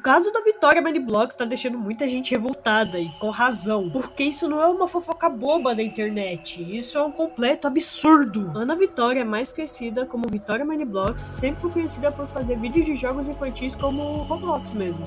caso da Vitória Maniblocks tá deixando muita gente revoltada e com razão, porque isso não é uma fofoca boba da internet, isso é um completo absurdo. Ana Vitória, mais conhecida como Vitória Maniblocks, sempre foi conhecida por fazer vídeos de jogos infantis como Roblox mesmo,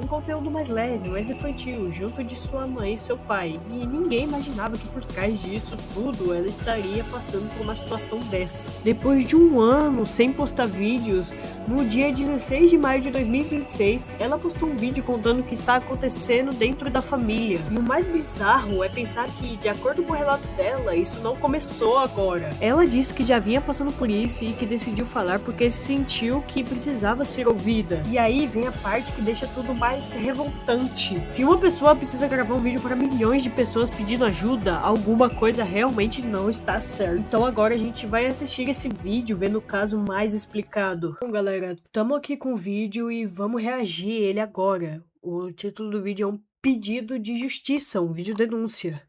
um conteúdo mais leve, mais infantil, junto de sua mãe e seu pai, e ninguém imaginava que por trás disso tudo ela estaria passando por uma situação dessas. Depois de um ano sem postar vídeos, no dia 16 de maio de 2026, ela postou um vídeo contando o que está acontecendo dentro da família. E o mais bizarro é pensar que, de acordo com o relato dela, isso não começou agora. Ela disse que já vinha passando por isso e que decidiu falar porque sentiu que precisava ser ouvida. E aí vem a parte que deixa tudo mais revoltante. Se uma pessoa precisa gravar um vídeo para milhões de pessoas pedindo ajuda, alguma coisa realmente não está certa. Então agora a gente vai assistir esse vídeo vendo o caso mais explicado. Então galera, tamo aqui com o vídeo e vamos reagir a ele agora. O título do vídeo é um pedido de justiça, um vídeo denúncia.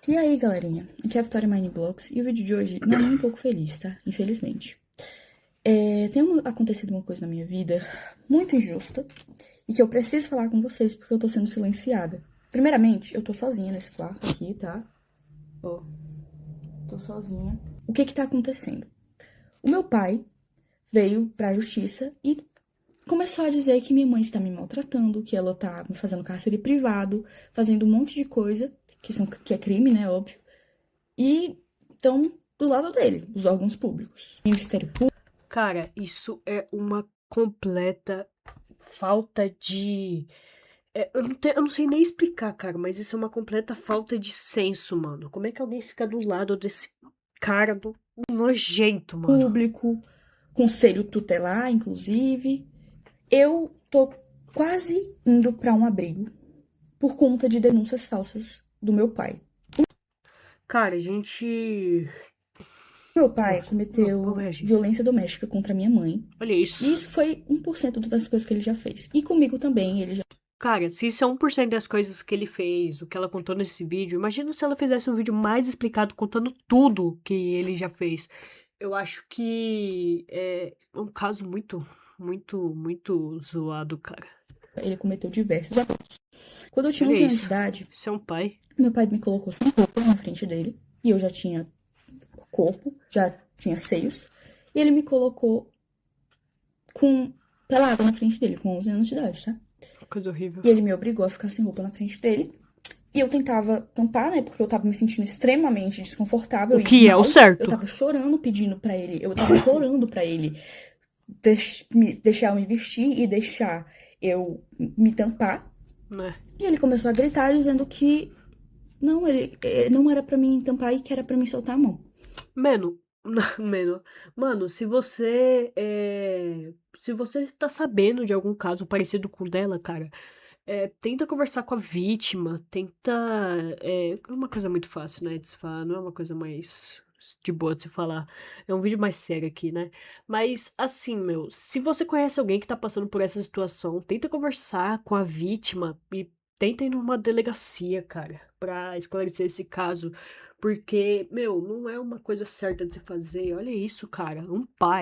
E aí galerinha, aqui é a Vitória Maniblocks e o vídeo de hoje não é nem um pouco feliz, tá? Infelizmente. Tem acontecido uma coisa na minha vida muito injusta e que eu preciso falar com vocês porque eu tô sendo silenciada. Primeiramente, eu tô sozinha nesse quarto aqui, tá? Ó, tô sozinha. O que tá acontecendo? O meu pai veio pra justiça e começou a dizer que minha mãe está me maltratando, que ela tá me fazendo cárcere privado, fazendo um monte de coisa, que é crime, né, óbvio. E estão do lado dele, os órgãos públicos. Ministério Público. Cara, isso é uma completa falta de... eu não sei nem explicar, cara, mas isso é uma completa falta de senso, mano. Como é que alguém fica do lado desse cara nojento, mano? Público, conselho tutelar, inclusive. Eu tô quase indo pra um abrigo por conta de denúncias falsas do meu pai. Cara, a gente... Meu pai cometeu violência doméstica contra minha mãe. Olha isso. E isso foi 1% das coisas que ele já fez. E comigo também, ele já... Cara, se isso é 1% das coisas que ele fez, o que ela contou nesse vídeo, imagina se ela fizesse um vídeo mais explicado contando tudo que ele já fez. Eu acho que é um caso muito zoado, cara. Ele cometeu diversos abusos. Quando eu tinha 11 anos de idade... Você é um pai? Meu pai me colocou sem roupa na frente dele. E eu já tinha corpo, já tinha seios. E ele me colocou pelada na frente dele, com 11 anos de idade, tá? Coisa horrível. E ele me obrigou a ficar sem roupa na frente dele. E eu tentava tampar, né? Porque eu tava me sentindo extremamente desconfortável. O que é o certo. Eu tava chorando pedindo pra ele. Eu tava implorando pra ele deixar eu me vestir e deixar eu me tampar. Né? E ele começou a gritar dizendo que não, ele não era pra mim tampar e que era pra mim soltar a mão. Mano, se você tá sabendo de algum caso parecido com o dela, cara, tenta conversar com a vítima, tenta... É uma coisa muito fácil, né, de se falar, não é uma coisa mais de boa de se falar. É um vídeo mais sério aqui, né? Mas, assim, meu, se você conhece alguém que tá passando por essa situação, tenta conversar com a vítima e tenta ir numa delegacia, cara, pra esclarecer esse caso. Porque, meu, não é uma coisa certa de se fazer. Olha isso, cara.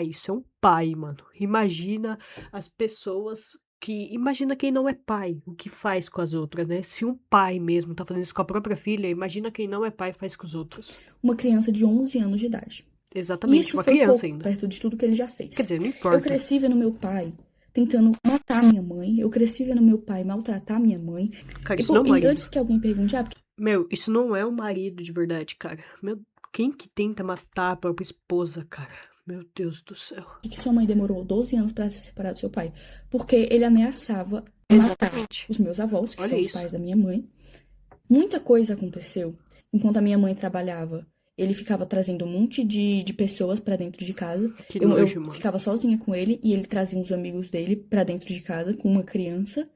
Isso é um pai, mano. Imagina as pessoas que... Imagina quem não é pai, o que faz com as outras, né? Se um pai mesmo tá fazendo isso com a própria filha, imagina quem não é pai faz com os outros. Uma criança de 11 anos de idade. Exatamente, isso uma foi criança pouco, ainda. perto de tudo que ele já fez. Quer dizer, não importa. Eu cresci vendo meu pai tentando matar minha mãe. Eu cresci vendo meu pai maltratar minha mãe. Cara, isso não é marido. E antes que alguém pergunte, Meu, isso não é um marido de verdade, cara. Meu, quem que tenta matar a própria esposa, cara? Meu Deus do céu. E que sua mãe demorou 12 anos pra se separar do seu pai? Porque ele ameaçava matar os meus avós, que são os pais da minha mãe. Muita coisa aconteceu. Enquanto a minha mãe trabalhava, ele ficava trazendo um monte de pessoas pra dentro de casa. Eu ficava sozinha com ele e ele trazia uns amigos dele pra dentro de casa com uma criança,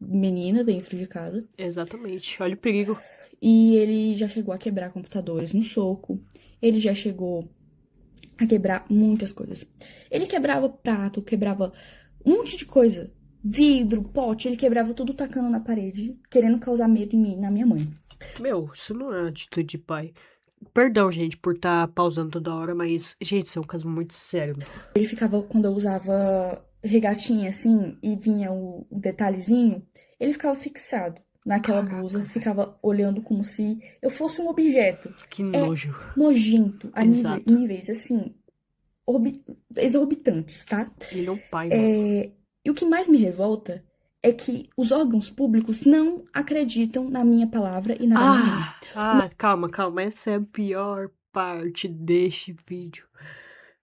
menina dentro de casa. Exatamente, olha o perigo. E ele já chegou a quebrar computadores no soco. Ele já chegou a quebrar muitas coisas. Ele quebrava prato, quebrava um monte de coisa. Vidro, pote, ele quebrava tudo tacando na parede, querendo causar medo em mim, na minha mãe. Meu, isso não é atitude de pai. Perdão, gente, por estar pausando toda hora, mas, gente, isso é um caso muito sério. Ele ficava, quando eu usava regatinha assim e vinha o detalhezinho, ele ficava fixado naquela Caraca, blusa, velho. ficava olhando como se eu fosse um objeto. Que É nojo. nojento a Exato. níveis assim, exorbitantes, tá? Ele é um pai, mano. É, e o que mais me revolta é que os órgãos públicos não acreditam na minha palavra e na da minha mãe. Calma, calma. Essa é a pior parte deste vídeo.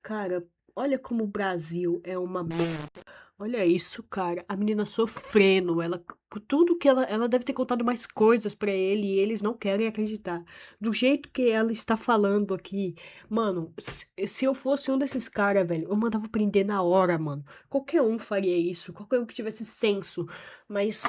Cara, olha como o Brasil é uma merda. Olha isso, cara. A menina sofrendo, ela, tudo que ela deve ter contado mais coisas pra ele e eles não querem acreditar. Do jeito que ela está falando aqui, mano, se eu fosse um desses caras, velho, eu mandava prender na hora, mano. Qualquer um faria isso, qualquer um que tivesse senso. Mas,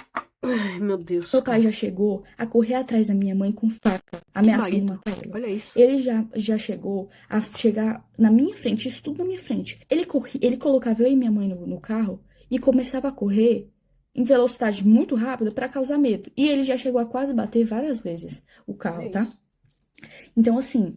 ai, meu Deus, Meu pai cara. já chegou a correr atrás da minha mãe com faca, Que ameaçando marido. matar ela. Olha isso. Ele já chegou a chegar na minha frente, isso tudo na minha frente. Ele colocava eu e minha mãe no carro e começava a correr em velocidade muito rápida para causar medo. E ele já chegou a quase bater várias vezes o carro, Olha tá? isso. Então, assim,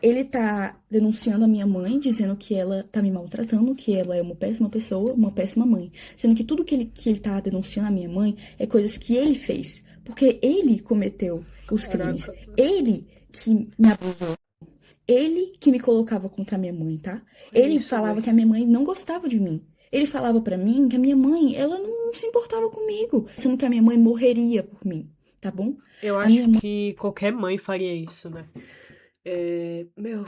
ele tá denunciando a minha mãe, dizendo que ela tá me maltratando, que ela é uma péssima pessoa, uma péssima mãe. Sendo que tudo que ele tá denunciando a minha mãe é coisas que ele fez. Porque ele cometeu os crimes. Caraca. Ele que me abusou. Ele que me colocava contra a minha mãe, tá? Olha Ele isso, falava velho. que a minha mãe não gostava de mim. Ele falava pra mim que a minha mãe, ela não se importava comigo, sendo que a minha mãe morreria por mim, tá bom? Eu A minha acho que qualquer mãe faria isso, né? Meu,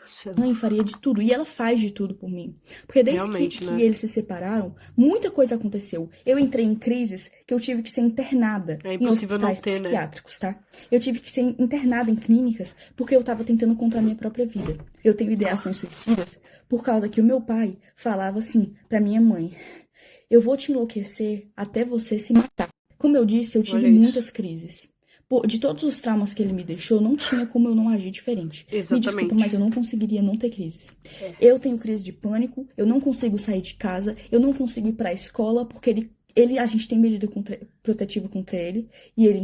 sei lá. mãe faria de tudo, e ela faz de tudo por mim. Porque desde Realmente, que né? eles se separaram, muita coisa aconteceu. Eu entrei em crises que eu tive que ser internada É em impossível não hospitais ter, né? psiquiátricos, tá? Eu tive que ser internada em clínicas porque eu tava tentando contra a minha própria vida. Eu tenho ideações suicidas por causa que o meu pai falava assim pra minha mãe: eu vou te enlouquecer até você se matar. Como eu disse, eu tive Olha isso. muitas crises. De todos os traumas que ele me deixou, não tinha como eu não agir diferente. Me desculpa, mas Exatamente. eu não conseguiria não ter crises. É. Eu tenho crise de pânico, eu não consigo sair de casa, eu não consigo ir pra escola, porque a gente tem medida protetiva contra ele, e ele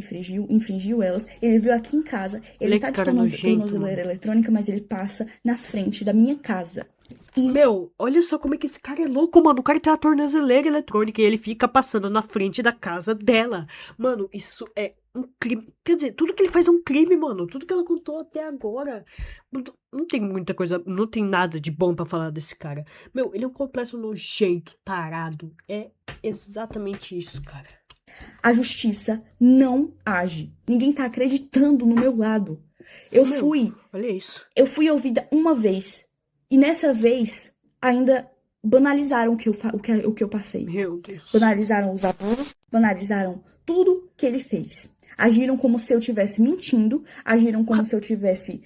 infringiu elas. Ele veio aqui em casa, ele Olha tá que de cara nojento, tornozeleira mano. eletrônica, mas ele passa na frente da minha casa. E Meu, olha só como é que esse cara é louco, mano. O cara tem uma tornozeleira eletrônica e ele fica passando na frente da casa dela. Mano, isso é um crime. Quer dizer, tudo que ele faz é um crime, mano. Tudo que ela contou até agora. Não tem muita coisa, não tem nada de bom pra falar desse cara. Meu, ele é um completo nojento, tarado. É exatamente isso, cara. a justiça não age. Ninguém tá acreditando no meu lado. Eu Meu, fui olha isso. Eu fui ouvida uma vez. E nessa vez, ainda banalizaram o que eu passei. Meu Deus. Banalizaram os abusos, banalizaram tudo que ele fez. Agiram como se eu estivesse mentindo, agiram como se eu estivesse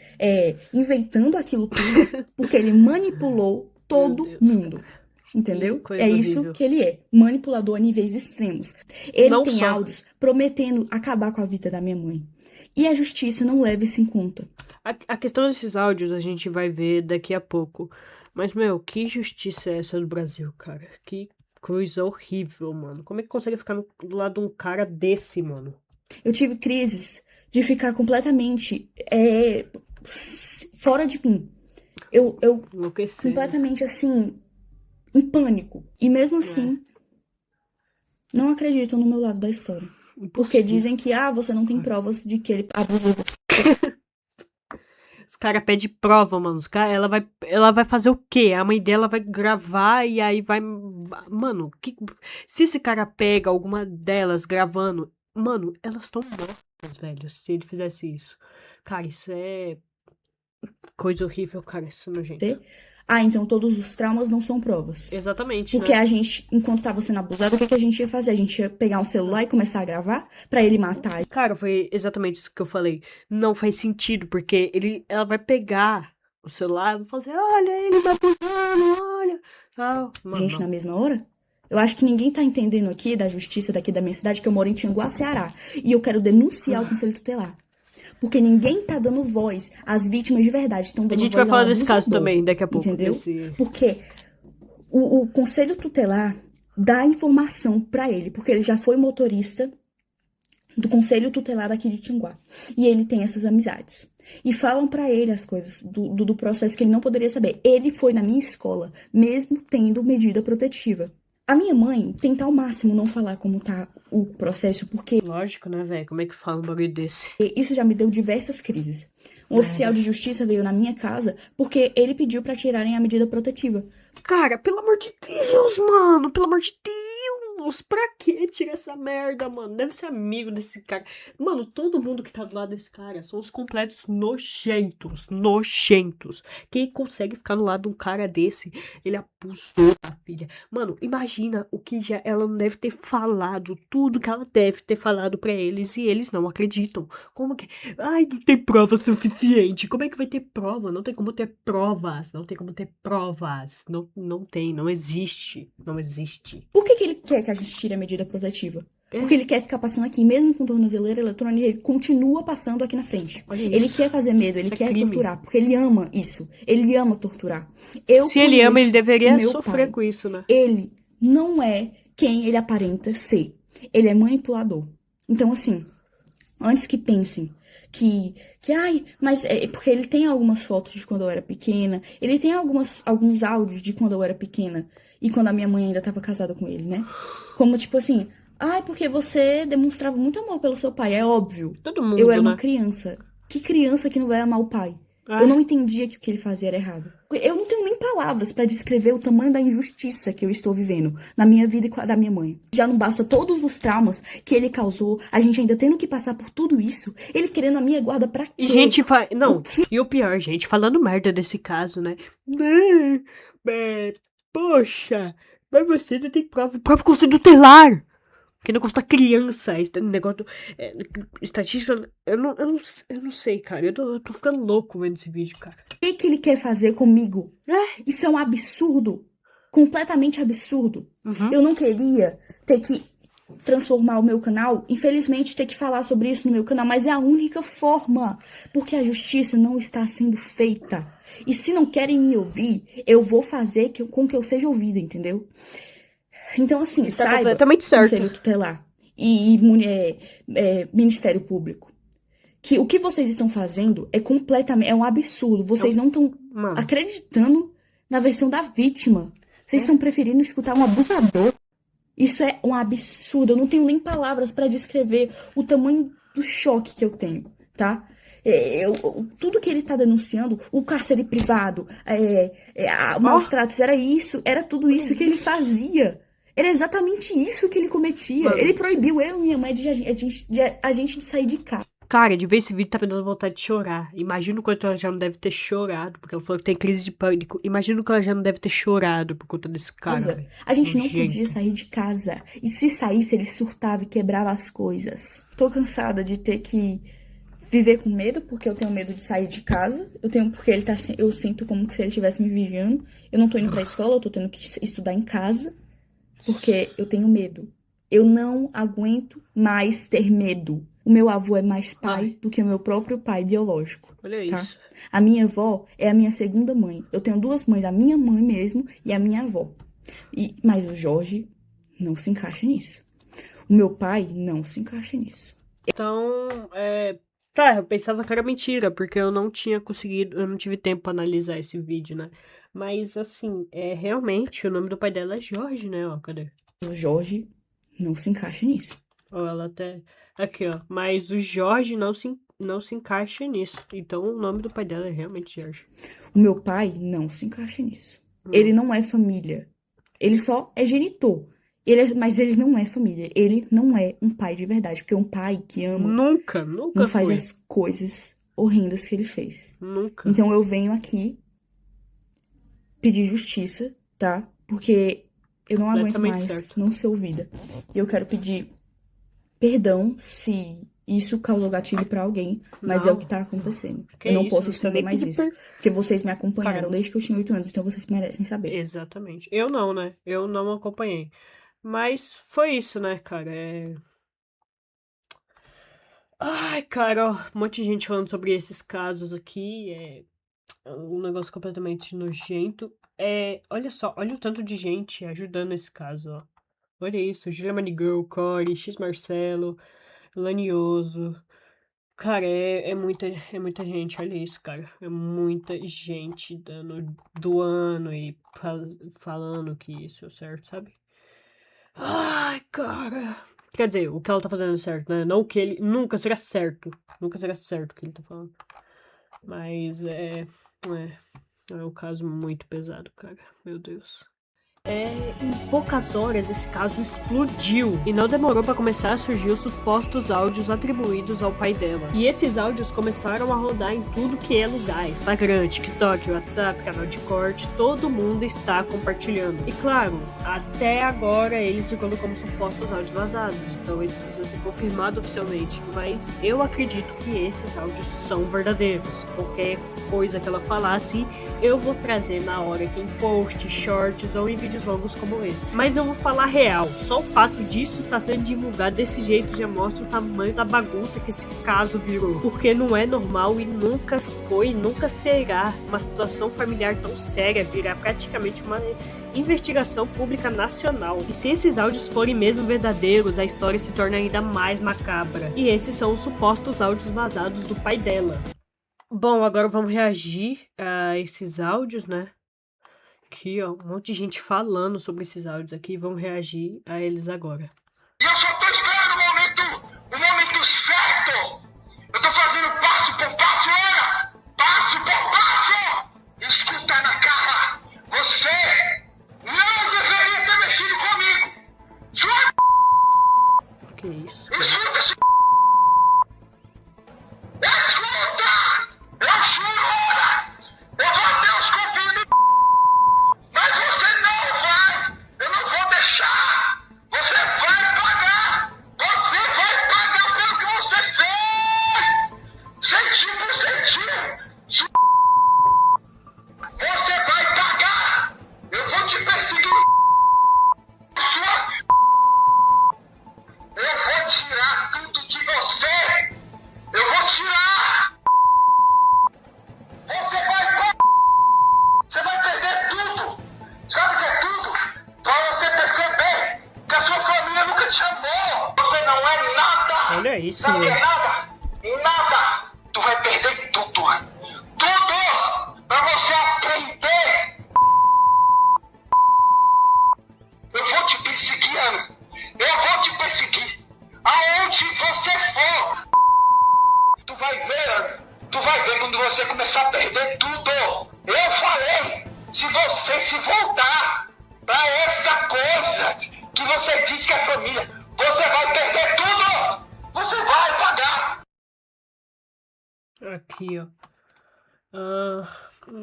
inventando aquilo tudo, porque ele manipulou Meu todo Deus, mundo. cara. Entendeu? Que coisa É isso horrível. que ele é. Manipulador a níveis extremos. Ele Não tem só. áudios prometendo acabar com a vida da minha mãe. E a justiça não leva isso em conta. A questão desses áudios a gente vai ver daqui a pouco. Mas, meu, que justiça é essa do Brasil, cara? Que coisa horrível, mano. Como é que consegue ficar do lado de um cara desse, mano? Eu tive crises de ficar completamente fora de mim. Eu Enlouquecer. completamente assim, em pânico. E mesmo assim, não acreditam no meu lado da história. Porque Impossível. dizem que, você não tem provas de que ele abusou de você. Os caras pedem prova, mano. Ela vai fazer o quê? A mãe dela vai gravar e aí vai. Mano, se esse cara pega alguma delas gravando. Mano, elas estão mortas, velho. Se ele fizesse isso. Cara, isso é coisa horrível, cara. Isso é nojento. Então todos os traumas não são provas. Exatamente, Porque né? a gente, enquanto tava sendo abusado, o que a gente ia fazer? A gente ia pegar um celular e começar a gravar pra ele matar. Cara, foi exatamente isso que eu falei. Não faz sentido, porque ela vai pegar o celular e vai fazer, olha, ele vai abusando, olha. Tal. A gente na mesma hora? Eu acho que ninguém tá entendendo aqui da justiça daqui da minha cidade, que eu moro em Tianguá, Ceará. E eu quero denunciar o Conselho Tutelar. Porque ninguém tá dando voz às vítimas de verdade. Estão dando A gente voz vai falar ao desse caso abusador, também daqui a pouco. entendeu? Porque o Conselho Tutelar dá informação pra ele, porque ele já foi motorista do Conselho Tutelar daqui de Tianguá. E ele tem essas amizades. E falam pra ele as coisas do processo que ele não poderia saber. Ele foi na minha escola, mesmo tendo medida protetiva. A minha mãe tenta ao máximo não falar como tá o processo, porque Lógico, né, velho? Como é que fala um bagulho desse? isso já me deu diversas crises. Um oficial de justiça veio na minha casa porque ele pediu pra tirarem a medida protetiva. Cara, pelo amor de Deus, mano. Pelo amor de Deus. Pra que tirar essa merda, mano? Deve ser amigo desse cara. Mano, todo mundo que tá do lado desse cara são os completos nojentos. Nojentos. Quem consegue ficar no lado de um cara desse, ele abusou da filha. Mano, imagina o que já ela não deve ter falado. Tudo que ela deve ter falado pra eles e eles não acreditam. Como que... Ai, não tem prova suficiente. Como é que vai ter prova? Não tem como ter provas. Não tem como ter provas. Não tem, não existe. Não existe. Por que ele quer que a gente tire a medida protetiva? Porque ele quer ficar passando aqui, mesmo com tornozeleira eletrônica, ele continua passando aqui na frente. Olha Ele isso. quer fazer medo, ele Isso é quer crime. torturar, porque ele ama isso. Ele ama torturar. Se ele ama, ele conheço deveria o meu sofrer pai. com isso, né? Ele não é quem ele aparenta ser. Ele é manipulador. Então, assim, antes que pensem ai, mas é porque ele tem algumas fotos de quando eu era pequena, ele tem alguns áudios de quando eu era pequena e quando a minha mãe ainda estava casada com ele, né? Como tipo assim, ai, porque você demonstrava muito amor pelo seu pai, é óbvio. Todo mundo, Eu era uma né? criança. Que criança que não vai amar o pai? É. Eu não entendia que o que ele fazia era errado. Eu não tenho nem palavras pra descrever o tamanho da injustiça que eu estou vivendo na minha vida e com a da minha mãe. Já não basta todos os traumas que ele causou, a gente ainda tendo que passar por tudo isso, ele querendo a minha guarda pra quê? E gente não, e o pior, gente, falando merda desse caso, né? Poxa, mas você não tem prova. O próprio Conselho Tutelar! Que negócio da criança, esse negócio do, estatística, eu não sei, cara. Eu tô ficando louco vendo esse vídeo, cara. O que ele quer fazer comigo? Isso é um absurdo. Completamente absurdo. Uhum. Eu não queria ter que transformar o meu canal, infelizmente ter que falar sobre isso no meu canal, mas é a única forma, porque a justiça não está sendo feita. E se não querem me ouvir, eu vou fazer com que eu seja ouvida, entendeu? Então, assim, Está saiba, completamente certo. Conselho Tutelar e Ministério Público, que o que vocês estão fazendo é um absurdo. Vocês não estão acreditando na versão da vítima. Vocês estão preferindo escutar um abusador. Isso é um absurdo. Eu não tenho nem palavras para descrever o tamanho do choque que eu tenho, tá? Tudo que ele tá denunciando, o cárcere privado, maus tratos, era tudo isso que ele fazia. Era exatamente isso que ele cometia. Ele proibiu eu e minha mãe de a gente sair de casa. Cara, de ver esse vídeo tá me dando vontade de chorar. Imagina o quanto ela já não deve ter chorado, porque ela falou que tem crise de pânico. Imagina o que ela já não deve ter chorado por conta desse cara. A gente não podia sair de casa. E se saísse, ele surtava e quebrava as coisas. Tô cansada de ter que viver com medo, porque eu tenho medo de sair de casa. Porque eu sinto como se ele estivesse me vigiando. Eu não tô indo pra escola, eu tô tendo que estudar em casa, porque eu tenho medo. Eu não aguento mais ter medo. O meu avô é mais pai do que o meu próprio pai biológico. Olha isso. A minha avó é a minha segunda mãe. Eu tenho duas mães, a minha mãe mesmo e a minha avó. Mas o Jorge não se encaixa nisso. O meu pai não se encaixa nisso. Então, tá, eu pensava que era mentira, porque eu não tive tempo pra analisar esse vídeo, né? Mas, assim, realmente, o nome do pai dela é Jorge, né? Ó, cadê? O Jorge não se encaixa nisso. Ó, ela até... Aqui, ó. Mas o Jorge não se encaixa nisso. Então, o nome do pai dela é realmente Jorge. O meu pai não se encaixa nisso. Ele não é família. Ele só é genitor. Mas ele não é família. Ele não é um pai de verdade. Porque um pai que ama... Nunca não faz as coisas horrendas que ele fez. Nunca. Então, eu venho aqui pedir justiça, tá? Porque eu não aguento mais não ser ouvida. E eu quero pedir perdão se isso causou gatilho pra alguém, mas é o que tá acontecendo. Eu não posso esconder mais isso. Porque vocês me acompanharam desde que eu tinha 8 anos, então vocês merecem saber. Exatamente. Eu não, né? Eu não acompanhei. Mas foi isso, né, cara? Ai, cara, ó, um monte de gente falando sobre esses casos aqui. É um negócio completamente nojento. Olha só, olha o tanto de gente ajudando esse caso, ó. Olha isso, Julia Manigirl, Cory, X Marcelo, Lanioso. Cara, é muita gente, olha isso, cara. É muita gente doando e falando que isso é o certo, sabe? Ai, cara. Quer dizer, o que ela tá fazendo é certo, né? Não que ele. Nunca será certo. Nunca será certo o que ele tá falando. Mas é um caso muito pesado, cara. Meu Deus. Em poucas horas esse caso explodiu e não demorou para começar a surgir os supostos áudios atribuídos ao pai dela. E esses áudios começaram a rodar em tudo que é lugar: Instagram, TikTok, WhatsApp, canal de corte, todo mundo está compartilhando. E claro, até agora eles circulam como supostos áudios vazados, então isso precisa ser confirmado oficialmente. Mas eu acredito que esses áudios são verdadeiros. Qualquer coisa que ela falasse, eu vou trazer na hora aqui em posts, shorts ou em vídeos longos como esse. Mas eu vou falar real, só o fato disso estar sendo divulgado desse jeito já mostra o tamanho da bagunça que esse caso virou. Porque não é normal e nunca foi, nunca será uma situação familiar tão séria virar praticamente uma investigação pública nacional. E se esses áudios forem mesmo verdadeiros, a história se torna ainda mais macabra. E esses são os supostos áudios vazados do pai dela. Bom, agora vamos reagir a esses áudios, né? Aqui, ó, um monte de gente falando sobre esses áudios aqui. Vamos reagir a eles agora. Eu só tô esperando o momento certo. Eu tô fazendo passo por passo, Ana. Passo por passo. Escuta na cara. Você não deveria ter mexido comigo. Que isso? Escuta, escuta. Eu juro, Ana. Eu vou até os confins do... Mas você não vai. Eu não vou deixar. Você vai pagar. Você vai pagar pelo que você fez. Centinho por centinho. Você vai pagar. Eu vou te perseguir. Eu vou tirar tudo de você. Eu vou tirar. Você vai perder tudo. Sabe o que é tudo? Pra você perceber que a sua família nunca te amou. Você não é nada. Olha isso, Sabe o que né? é nada? Nada. Tu vai perder tudo. Tudo. Pra você aprender. Eu vou te perseguir, Ana. Eu vou te perseguir. Aonde você for. Tu vai ver, Ana. Tu vai ver quando você começar a perder tudo. Eu falei, se você se voltar pra essa coisa que você diz que é família, você vai perder tudo. Você vai pagar. Aqui, ó.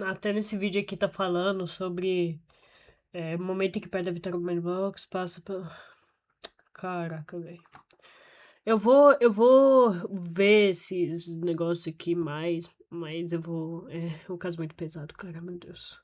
Até nesse vídeo aqui tá falando sobre o momento em que perde a vitória do Manbox, passa pelo... Caraca, velho. Eu vou ver esses negócios aqui mais, mas eu vou... É um caso muito pesado, cara, meu Deus.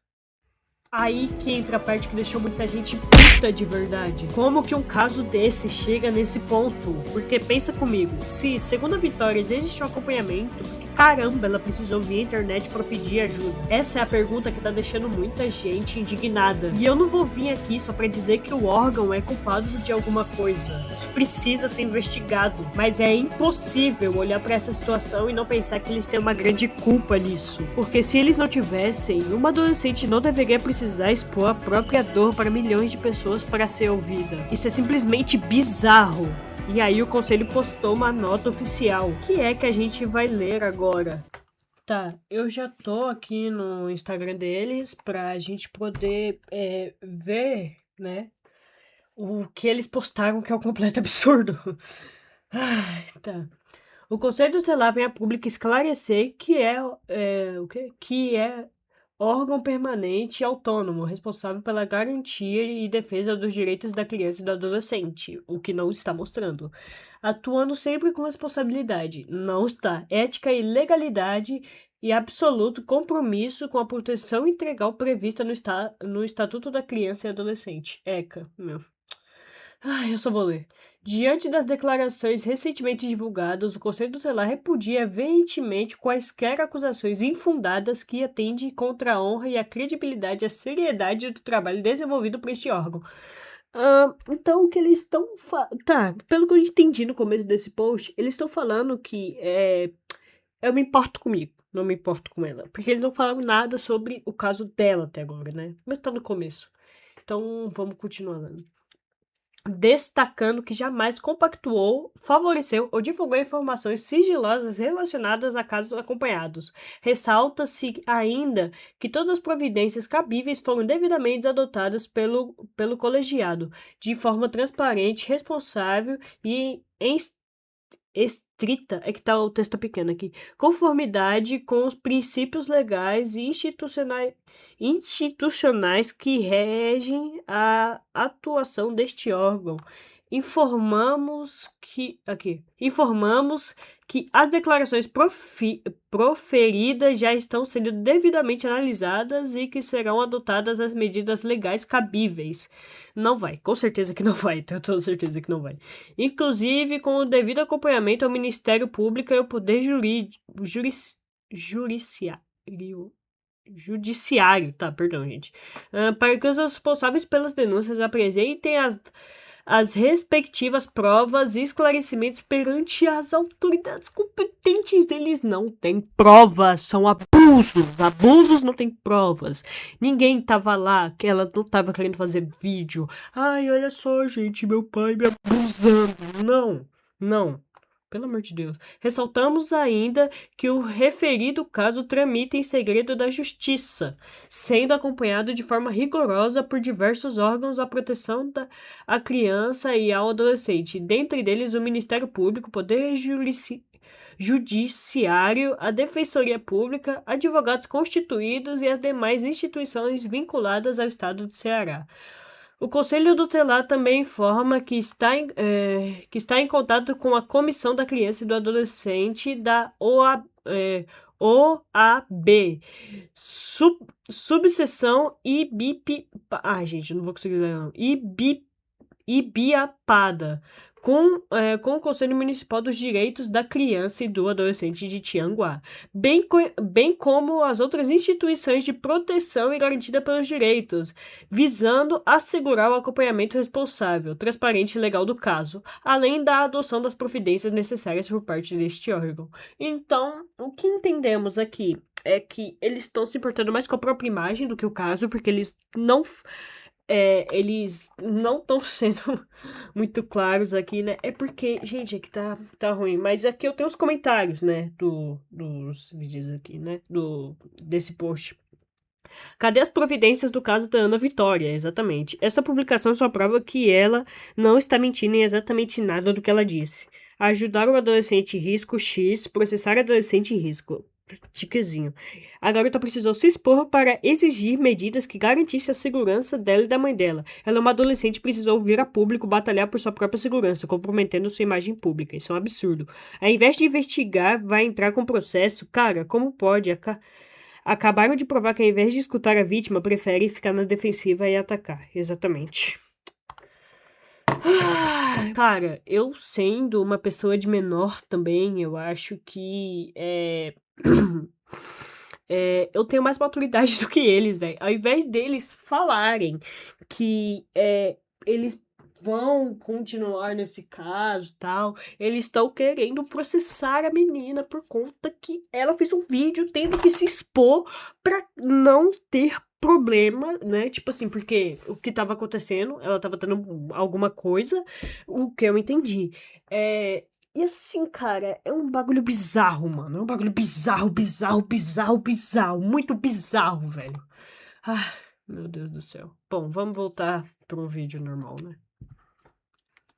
Aí que entra a parte que deixou muita gente puta de verdade. Como que um caso desse chega nesse ponto? Porque pensa comigo, se segundo a Vitória já existe um acompanhamento, por que caramba ela precisou vir à internet pra pedir ajuda? Essa é a pergunta que tá deixando muita gente indignada. E eu não vou vir aqui só pra dizer que o órgão é culpado de alguma coisa. Isso precisa ser investigado. Mas é impossível olhar pra essa situação e não pensar que eles têm uma grande culpa nisso. Porque se eles não tivessem, uma adolescente não deveria precisar expor a própria dor para milhões de pessoas para ser ouvida. Isso é simplesmente bizarro. E aí o conselho postou uma nota oficial, que é que a gente vai ler agora. Tá, eu já tô aqui no Instagram deles pra gente poder ver, né, o que eles postaram, que é um completo absurdo. Ai, tá. O Conselho Tutelar vem a público esclarecer que o quê? Que é órgão permanente e autônomo, responsável pela garantia e defesa dos direitos da criança e do adolescente, o que não está mostrando. Atuando sempre com responsabilidade, não está, ética e legalidade e absoluto compromisso com a proteção integral prevista no Estatuto da Criança e Adolescente, ECA, meu. Ai, eu só vou ler. Diante das declarações recentemente divulgadas, o Conselho Tutelar repudia veementemente quaisquer acusações infundadas que atendem contra a honra e a credibilidade e a seriedade do trabalho desenvolvido por este órgão. Então, o que eles estão... Tá, pelo que eu entendi no começo desse post, eles estão falando que eu me importo comigo, não me importo com ela. Porque eles não falaram nada sobre o caso dela até agora, né? Mas tá no começo. Então, vamos continuando. destacando que jamais compactuou, favoreceu ou divulgou informações sigilosas relacionadas a casos acompanhados. Ressalta-se ainda que todas as providências cabíveis foram devidamente adotadas pelo colegiado, de forma transparente, responsável e em estrita, é que tá o texto pequeno aqui, conformidade com os princípios legais e institucionais que regem a atuação deste órgão. Informamos que as declarações proferidas já estão sendo devidamente analisadas e que serão adotadas as medidas legais cabíveis. Não vai, com certeza que não vai, tenho toda certeza que não vai. Inclusive com o devido acompanhamento ao Ministério Público e ao Poder Judiciário, tá, perdão, gente, para que os responsáveis pelas denúncias apresentem as respectivas provas e esclarecimentos perante as autoridades competentes. Eles não têm provas, são abusos não têm provas. Ninguém tava lá, que ela não tava querendo fazer vídeo. Ai, olha só, gente, meu pai me abusando. Não. Pelo amor de Deus. Ressaltamos ainda que o referido caso tramita em segredo da Justiça, sendo acompanhado de forma rigorosa por diversos órgãos à proteção à criança e ao adolescente, dentre deles o Ministério Público, Poder Judiciário, a Defensoria Pública, advogados constituídos e as demais instituições vinculadas ao Estado de Ceará. O Conselho Tutelar também informa que está em contato com a Comissão da Criança e do Adolescente da OAB, subseção gente, não vou conseguir ler não. Ibiapada, com o Conselho Municipal dos Direitos da Criança e do Adolescente de Tianguá, bem como as outras instituições de proteção e garantia pelos direitos, visando assegurar o acompanhamento responsável, transparente e legal do caso, além da adoção das providências necessárias por parte deste órgão. Então, o que entendemos aqui é que eles estão se importando mais com a própria imagem do que o caso, porque eles não estão sendo muito claros aqui, né? É porque, gente, aqui tá ruim. Mas aqui eu tenho os comentários, né? Dos vídeos aqui, né? Desse post. Cadê as providências do caso da Ana Vitória? Exatamente. Essa publicação só prova que ela não está mentindo em exatamente nada do que ela disse. Ajudar o adolescente em risco X, processar adolescente em risco. Tiquezinho. A garota precisou se expor para exigir medidas que garantissem a segurança dela e da mãe dela. Ela é uma adolescente e precisou vir a público batalhar por sua própria segurança, comprometendo sua imagem pública. Isso é um absurdo. Ao invés de investigar, vai entrar com processo. Cara, como pode? Acabaram de provar que ao invés de escutar a vítima, prefere ficar na defensiva e atacar. Exatamente. Cara, eu sendo uma pessoa de menor também, eu acho que eu tenho mais maturidade do que eles, velho. Ao invés deles falarem que eles vão continuar nesse caso e tal, eles estão querendo processar a menina por conta que ela fez um vídeo tendo que se expor pra não ter problema, né? Tipo assim, porque o que tava acontecendo, ela tava tendo alguma coisa, o que eu entendi. E assim, cara, é um bagulho bizarro, mano. É um bagulho bizarro. Muito bizarro, velho. Ah, meu Deus do céu. Bom, vamos voltar pro vídeo normal, né?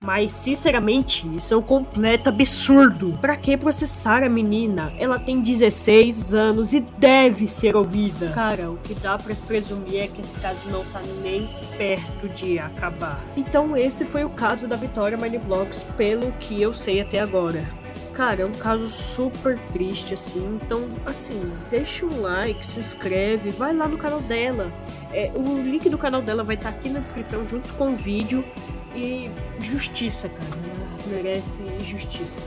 Mas, sinceramente, isso é um completo absurdo. Pra que processar a menina? Ela tem 16 anos e deve ser ouvida. Cara, o que dá pra se presumir é que esse caso não tá nem perto de acabar. Então esse foi o caso da Vitória Minivlogs, pelo que eu sei até agora. Cara, é um caso super triste, assim. Então, assim, deixa um like, se inscreve, vai lá no canal dela. O link do canal dela vai estar aqui na descrição junto com o vídeo. E justiça, cara. Ela merece justiça.